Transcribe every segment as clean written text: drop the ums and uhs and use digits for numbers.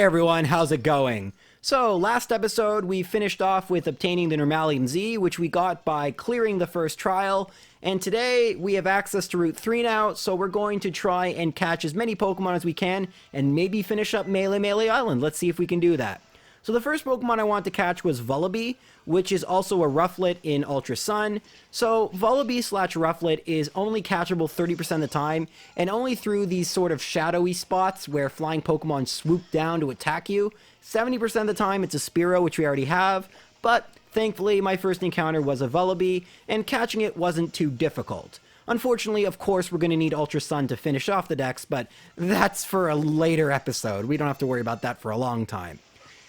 everyone, how's it going? So, last episode we finished off with obtaining the Normalium Z, which we got by clearing the first trial, and today we have access to Route 3 now, so we're going to try and catch as many Pokemon as we can, and maybe finish up Melemele Island. Let's see if we can do that. So the first Pokemon I wanted to catch was Vullaby, which is also a Rufflet in Ultra Sun. So Vullaby/Rufflet is only catchable 30% of the time, and only through these sort of shadowy spots where flying Pokemon swoop down to attack you. 70% of the time it's a Spearow, which we already have, but thankfully my first encounter was a Vullaby, and catching it wasn't too difficult. Unfortunately, of course, we're going to need Ultra Sun to finish off the dex, but that's for a later episode. We don't have to worry about that for a long time.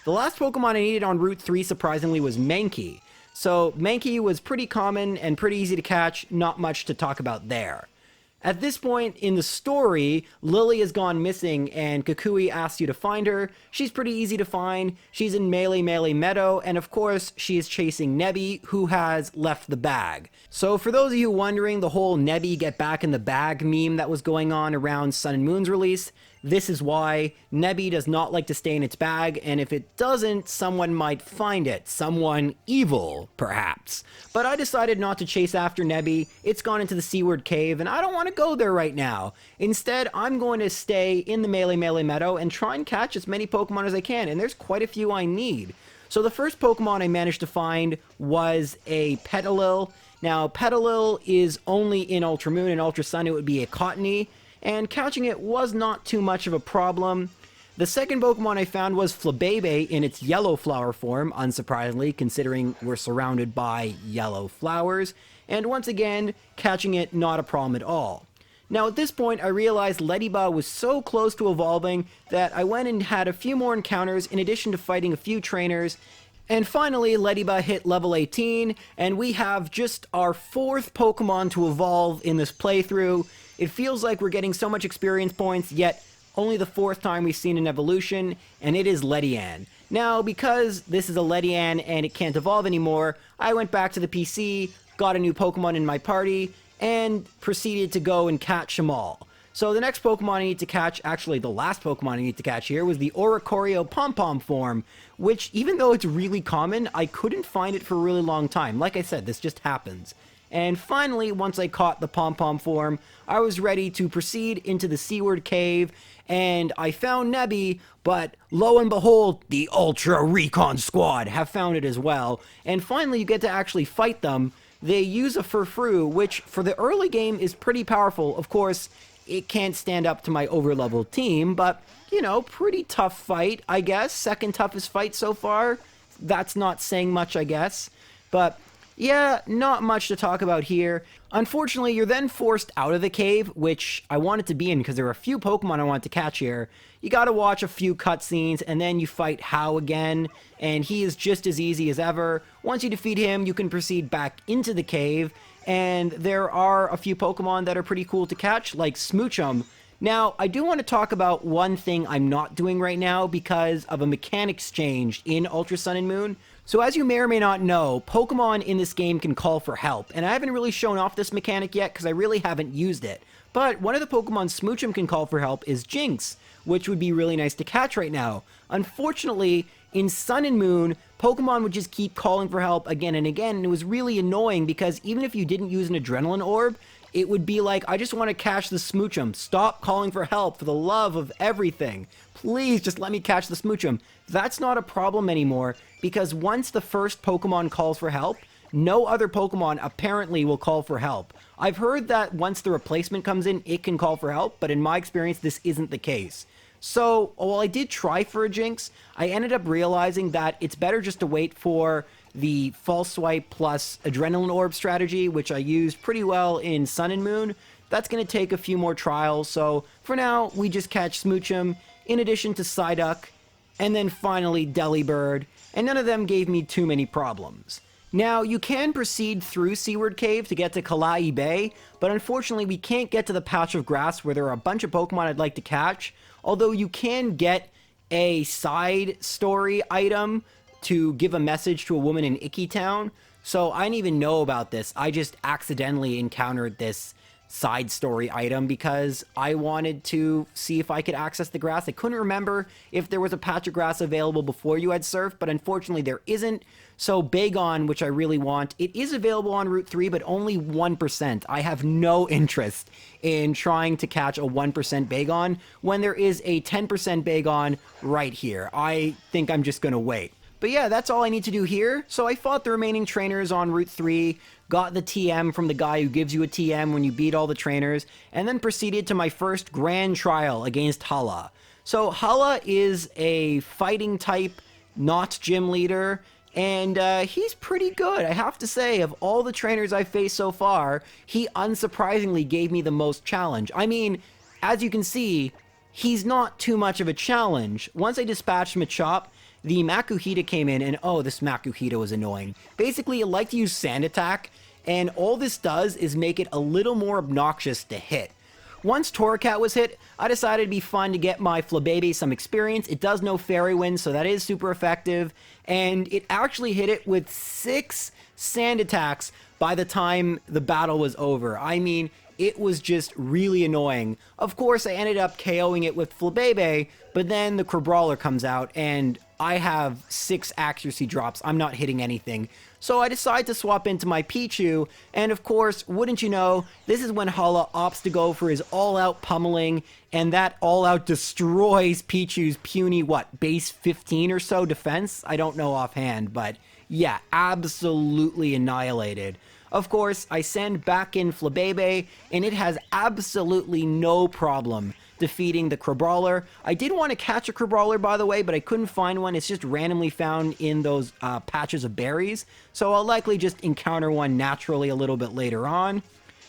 The last Pokemon I needed on Route 3, surprisingly, was Mankey. So, Mankey was pretty common and pretty easy to catch, not much to talk about there. At this point in the story, Lily has gone missing and Kukui asks you to find her. She's pretty easy to find. She's in Melemele Meadow, and of course, she is chasing Nebby, who has left the bag. So for those of you wondering, the whole Nebby get back in the bag meme that was going on around Sun and Moon's release, this is why. Nebby does not like to stay in its bag, and if it doesn't, someone might find it. Someone evil, perhaps. But I decided not to chase after Nebby. It's gone into the Seaward Cave, and I don't want to go there right now. Instead, I'm going to stay in the Melemele Meadow and try and catch as many Pokemon as I can, and there's quite a few I need. So the first Pokemon I managed to find was a Petalil. Now, Petalil is only in Ultra Moon and Ultra Sun. It would be a Cottony, and catching it was not too much of a problem. The second Pokemon I found was Flabebe in its yellow flower form, unsurprisingly, considering we're surrounded by yellow flowers, and once again, catching it not a problem at all. Now at this point, I realized Ledyba was so close to evolving that I went and had a few more encounters in addition to fighting a few trainers, and finally Ledyba hit level 18, and we have just our fourth Pokemon to evolve in this playthrough. It feels like we're getting so much experience points, yet only the fourth time we've seen an evolution, and it is Ledian. Now, because this is a Ledian and it can't evolve anymore, I went back to the PC, got a new Pokemon in my party, and proceeded to go and catch them all. So the next Pokemon I need to catch, actually the last Pokemon I need to catch here, was the Oricorio Pom-Pom form, which, even though it's really common, I couldn't find it for a really long time. Like I said, this just happens. And finally, once I caught the Pom-Pom form, I was ready to proceed into the Seaward Cave, and I found Nebby, but lo and behold, the Ultra Recon Squad have found it as well. And finally, you get to actually fight them. They use a Furfrou, which for the early game is pretty powerful. Of course, it can't stand up to my over-leveled team, but, you know, pretty tough fight, I guess. Second toughest fight so far. That's not saying much, I guess. But yeah, not much to talk about here. Unfortunately, you're then forced out of the cave, which I wanted to be in because there are a few Pokemon I wanted to catch here. You gotta watch a few cutscenes, and then you fight How again, and he is just as easy as ever. Once you defeat him, you can proceed back into the cave, and there are a few Pokemon that are pretty cool to catch, like Smoochum. Now, I do want to talk about one thing I'm not doing right now because of a mechanics change in Ultra Sun and Moon. So as you may or may not know, Pokemon in this game can call for help, and I haven't really shown off this mechanic yet because I really haven't used it. But one of the Pokemon Smoochum can call for help is Jinx, which would be really nice to catch right now. Unfortunately, in Sun and Moon, Pokemon would just keep calling for help again and again, and it was really annoying because even if you didn't use an Adrenaline Orb, it would be like, I just want to catch the Smoochum. Stop calling for help for the love of everything. Please just let me catch the Smoochum. That's not a problem anymore because once the first Pokemon calls for help, no other Pokemon apparently will call for help. I've heard that once the replacement comes in, it can call for help, but in my experience, this isn't the case. So, while I did try for a Jinx, I ended up realizing that it's better just to wait for the False Swipe plus Adrenaline Orb strategy, which I used pretty well in Sun and Moon. That's going to take a few more trials, so for now, we just catch Smoochum, in addition to Psyduck, and then finally Delibird, and none of them gave me too many problems. Now, you can proceed through Seaward Cave to get to Kalai Bay, but unfortunately we can't get to the patch of grass where there are a bunch of Pokemon I'd like to catch, although you can get a side story item to give a message to a woman in Icky Town, so I didn't even know about this. I just accidentally encountered this side story item because I wanted to see if I could access the grass. I couldn't remember if there was a patch of grass available before you had surf, but unfortunately there isn't. So Bagon, which I really want, it is available on Route 3, but only 1%. I have no interest in trying to catch a 1% Bagon when there is a 10% Bagon right here. I think I'm just going to wait. But yeah, that's all I need to do here. So I fought the remaining trainers on Route 3, got the TM from the guy who gives you a TM when you beat all the trainers, and then proceeded to my first grand trial against Hala. So Hala is a fighting type, not gym leader, and he's pretty good. I have to say, of all the trainers I've faced so far, he unsurprisingly gave me the most challenge. I mean, as you can see, he's not too much of a challenge. Once I dispatched Machop, the Makuhita came in, and oh, this Makuhita was annoying. Basically, it liked to use Sand Attack, and all this does is make it a little more obnoxious to hit. Once Torracat was hit, I decided it'd be fun to get my Flabebe some experience. It does know Fairy Wind, so that is super effective, and it actually hit it with 6 Sand Attacks by the time the battle was over. I mean, it was just really annoying. Of course, I ended up KOing it with Flabebe, but then the Crabrawler comes out, and I have 6 accuracy drops. I'm not hitting anything. So I decide to swap into my Pichu, and of course, wouldn't you know, this is when Hala opts to go for his all-out pummeling, and that all-out destroys Pichu's puny, base 15 or so defense? I don't know offhand, but yeah, absolutely annihilated. Of course, I send back in Flabebe, and it has absolutely no problem defeating the Crabrawler. I did want to catch a Crabrawler, by the way, but I couldn't find one. It's just randomly found in those patches of berries, so I'll likely just encounter one naturally a little bit later on.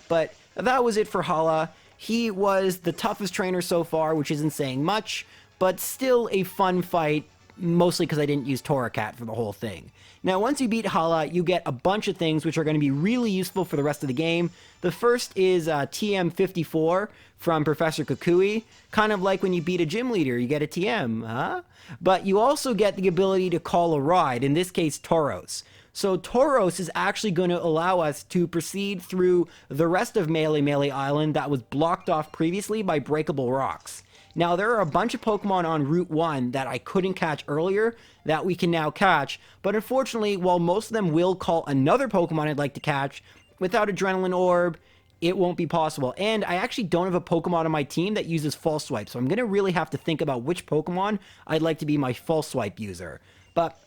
But that was it for Hala. He was the toughest trainer so far, which isn't saying much, but still a fun fight, mostly because I didn't use Torracat for the whole thing. Now, once you beat Hala, you get a bunch of things which are going to be really useful for the rest of the game. The first is TM54 from Professor Kukui, kind of like when you beat a gym leader, you get a TM, huh? But you also get the ability to call a ride, in this case, Tauros. So Tauros is actually going to allow us to proceed through the rest of Melemele Island that was blocked off previously by breakable rocks. Now, there are a bunch of Pokemon on Route 1 that I couldn't catch earlier that we can now catch, but unfortunately, while most of them will call another Pokemon I'd like to catch, without Adrenaline Orb, it won't be possible. And I actually don't have a Pokemon on my team that uses False Swipe, so I'm going to really have to think about which Pokemon I'd like to be my False Swipe user. But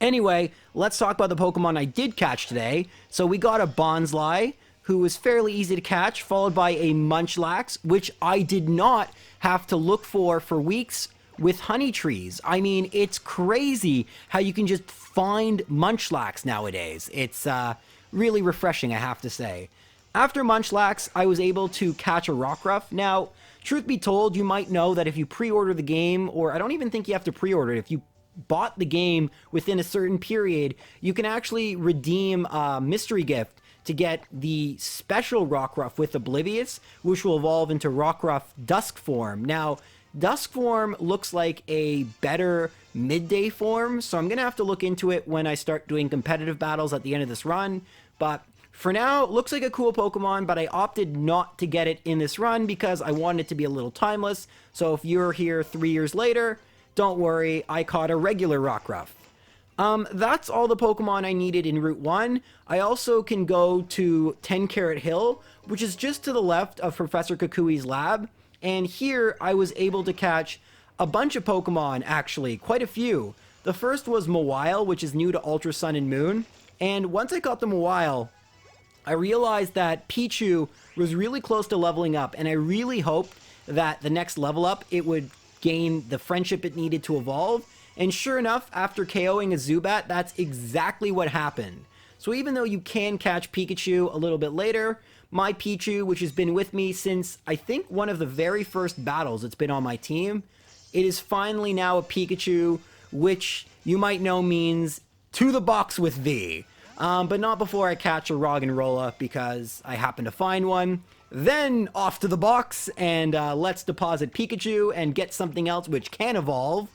anyway, let's talk about the Pokemon I did catch today. So we got a Bonsly, who was fairly easy to catch, followed by a Munchlax, which I did not have to look for weeks with honey trees. I mean, it's crazy how you can just find Munchlax nowadays. It's really refreshing, I have to say. After Munchlax, I was able to catch a Rockruff. Now, truth be told, you might know that if you pre-order the game, or I don't even think you have to pre-order it, if you bought the game within a certain period, you can actually redeem a mystery gift to get the special Rockruff with Oblivious, which will evolve into Rockruff Dusk form. Now, Dusk form looks like a better midday form, so I'm going to have to look into it when I start doing competitive battles at the end of this run, but for now, it looks like a cool Pokemon, but I opted not to get it in this run because I wanted it to be a little timeless, so if you're here 3 years later, don't worry, I caught a regular Rockruff. That's all the Pokemon I needed in Route 1. I also can go to 10 Carat Hill, which is just to the left of Professor Kukui's lab, and here I was able to catch a bunch of Pokemon, actually, quite a few. The first was Mawile, which is new to Ultra Sun and Moon, and once I got the Mawile, I realized that Pichu was really close to leveling up, and I really hoped that the next level up, it would gain the friendship it needed to evolve. And sure enough, after KOing a Zubat, that's exactly what happened. So even though you can catch Pikachu a little bit later, my Pichu, which has been with me since, I think, one of the very first battles it's been on my team, it is finally now a Pikachu, which you might know means to the box with thee. But not before I catch a Roggenrola, because I happen to find one. Then off to the box, and let's deposit Pikachu and get something else which can evolve.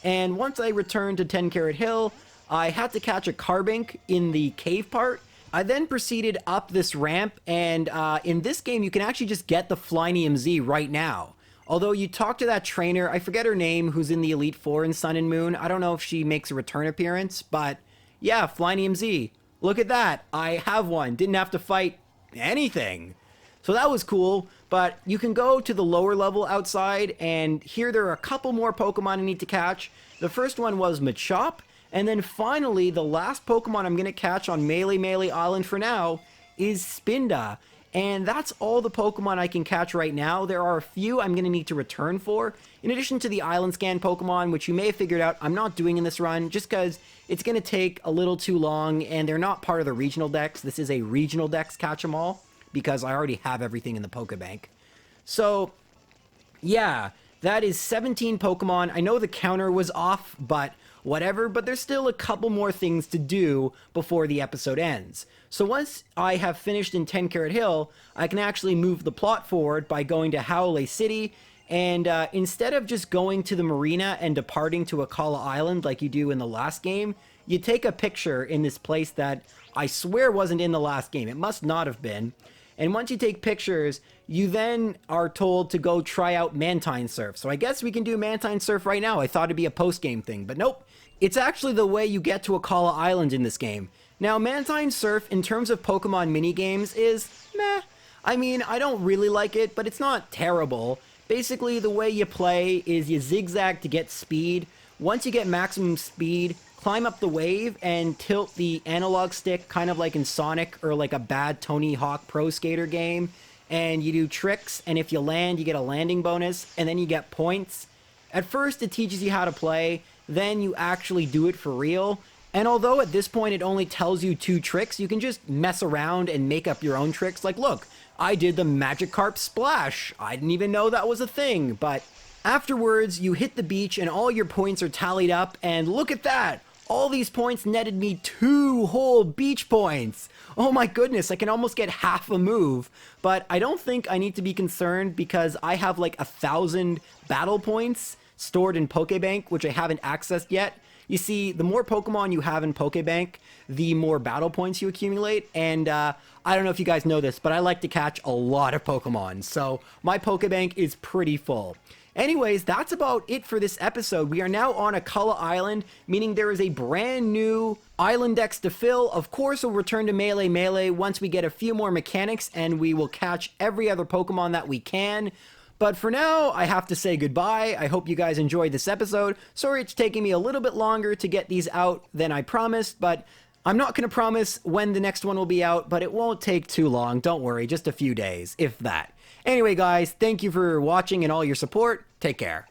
And once I returned to 10 Carat Hill, I had to catch a Carbink in the cave part, I then proceeded up this ramp, and in this game, you can actually just get the Flynium Z right now. Although you talk to that trainer, I forget her name, who's in the Elite Four in Sun and Moon. I don't know if she makes a return appearance, but yeah, Flynium Z. Look at that. I have one. Didn't have to fight anything. So that was cool, but you can go to the lower level outside, and here there are a couple more Pokemon I need to catch. The first one was Machop, and then finally, the last Pokemon I'm going to catch on Melemele Island for now is Spinda. And that's all the Pokemon I can catch right now. There are a few I'm going to need to return for. In addition to the Island Scan Pokemon, which you may have figured out I'm not doing in this run, just because it's going to take a little too long, and they're not part of the regional dex. This is a regional dex catch-em-all, because I already have everything in the Pokebank. So, yeah, that is 17 Pokemon. I know the counter was off, but whatever, but there's still a couple more things to do before the episode ends. So once I have finished in 10 Carat Hill, I can actually move the plot forward by going to Hala City, and instead of just going to the marina and departing to Akala Island like you do in the last game, you take a picture in this place that I swear wasn't in the last game. It must not have been. And once you take pictures, you then are told to go try out Mantine Surf. So I guess we can do Mantine Surf right now. I thought it'd be a post-game thing, but nope. It's actually the way you get to Akala Island in this game. Now, Mantine Surf, in terms of Pokemon minigames, is meh. I mean, I don't really like it, but it's not terrible. Basically, the way you play is you zigzag to get speed. Once you get maximum speed, climb up the wave and tilt the analog stick, kind of like in Sonic or like a bad Tony Hawk Pro Skater game. And you do tricks, and if you land, you get a landing bonus, and then you get points. At first, it teaches you how to play, then you actually do it for real. And although at this point it only tells you 2 tricks, you can just mess around and make up your own tricks. Like, look, I did the Magikarp Splash. I didn't even know that was a thing. But afterwards, you hit the beach and all your points are tallied up, and look at that! All these points netted me 2 whole beach points. Oh my goodness, I can almost get half a move. But I don't think I need to be concerned because I have like 1,000 battle points stored in Pokebank, which I haven't accessed yet. You see, the more Pokemon you have in Pokebank, the more battle points you accumulate. And I don't know if you guys know this, but I like to catch a lot of Pokemon. So my Pokebank is pretty full. Anyways, that's about it for this episode. We are now on Akala Island, meaning there is a brand new island dex to fill. Of course, we'll return to Melemele once we get a few more mechanics, and we will catch every other Pokemon that we can. But for now, I have to say goodbye. I hope you guys enjoyed this episode. Sorry it's taking me a little bit longer to get these out than I promised, but I'm not going to promise when the next one will be out, but it won't take too long. Don't worry, just a few days, if that. Anyway, guys, thank you for watching and all your support. Take care.